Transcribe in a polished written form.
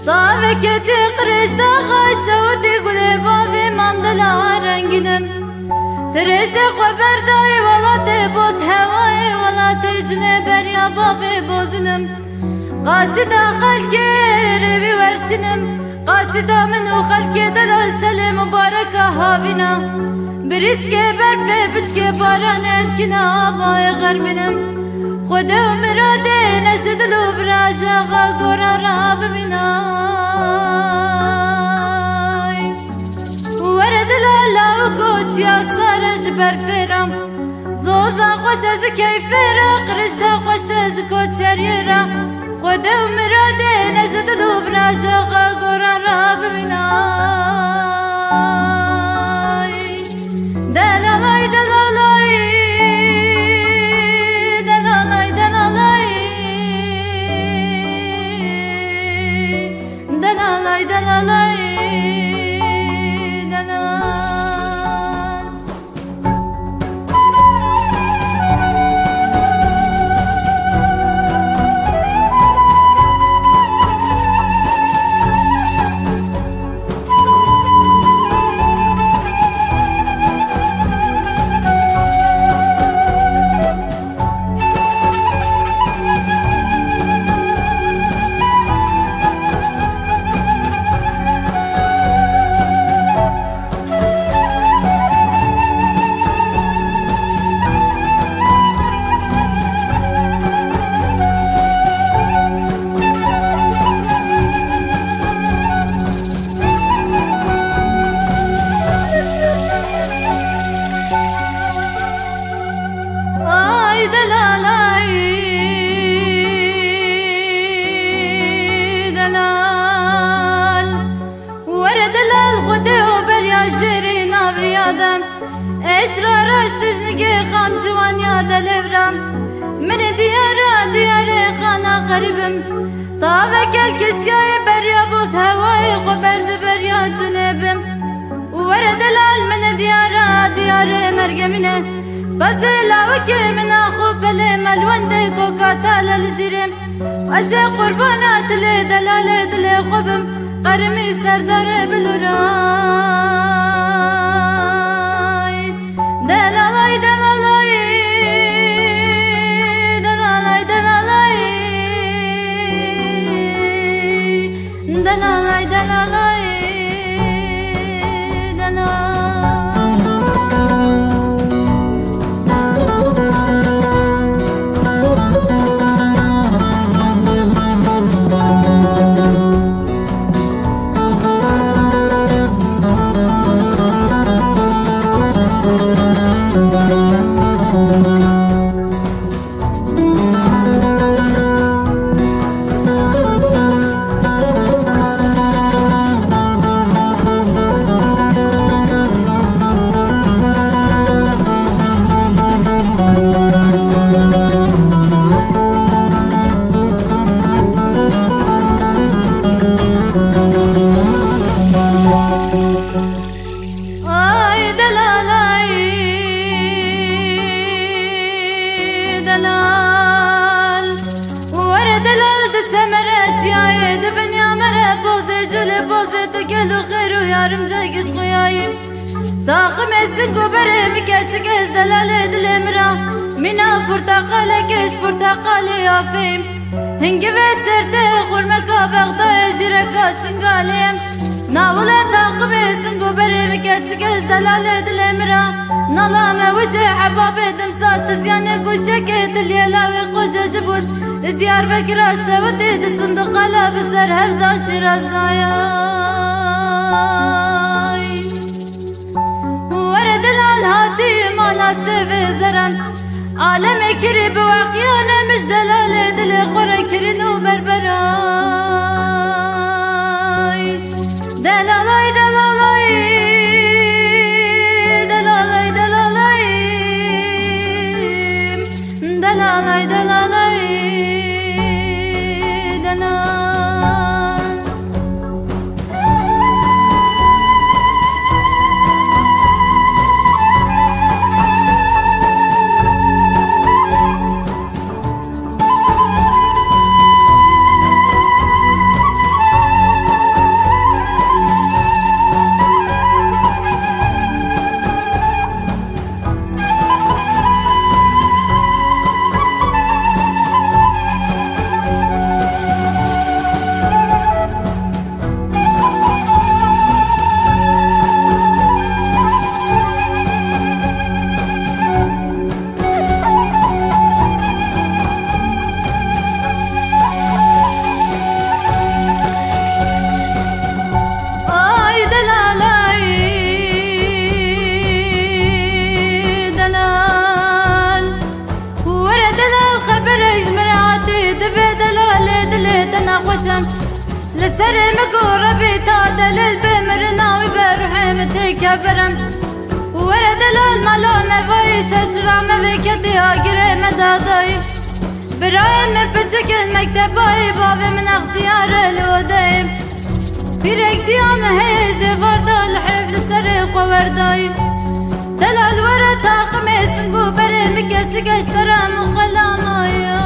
صافكتي قريش داغش ودي قولي بابي مامدلا رنگینم ترشق و بردای ولات بوس هوای ولات جنه بریا بابي بوزنم قاسدا خلقي ربي ورچنم قاسدا منو خلقي دلال چل مباركة هابنا بريسكي برفي بچكي باران الكنا باي غرمنم خدا ومراده نشدلو براجا غاقورا راب بناي ورد لالا وكوش يا سارج برفرام زوزا خوشج كيفرا قرشتا خوشج كوشريرا خدا ومراده نشدلو براجا غاقورا راب بناي دلالاي دلالاي دلالاي دلالاي اشرارش تجنگی خام جوانیا دلورم من دیاره دیاره خانا غریبم طاوکل کشیای بریا بوس هوای خبرد بریا جنبم ورد لال من دیاره دیاره مرگمینه بس لاوکی من خوب بله ملونده کوکاتا للجرم از قربانات لی دلال دل خوبم قرمی سردار بلورای دلالاي دلالاي دلالاي دلالاي دلالاي دلالاي طاقم الزنقو برمي كاتك زلالة دلمرا منا برتقالة كش برتقالة يا فيم هنجي بسرته خورمكا بغدا جركا شنقاليم ناولا طاقم الزنقو برمي كاتك زلالة دلمرا نالا وجه حبابي دمساس تزياني قوشك دليلاوي قوجة جبوت ديار بكرا شوتي دي صندوقالا بسر هفدا شرازايا هاتي مالا سيفي زرم عالم كري بواقيانا مش دلالة دل قرى كرنو بربراي دلالاي دلالاي دلالاي دلالاي دلالاي دلالاي سرم قربي تعدل بمرنا وبروحي متكبرم ورد الملامة ويش أشرام وكتي آقري مداداي برايم بچك المكتباي بابي من اختيار الودايم بيرك ديام هيجي وردا الحفل سرق ووردايم دلال ورا تاقمي سنقو بري مكتشك اشترام وخلاماي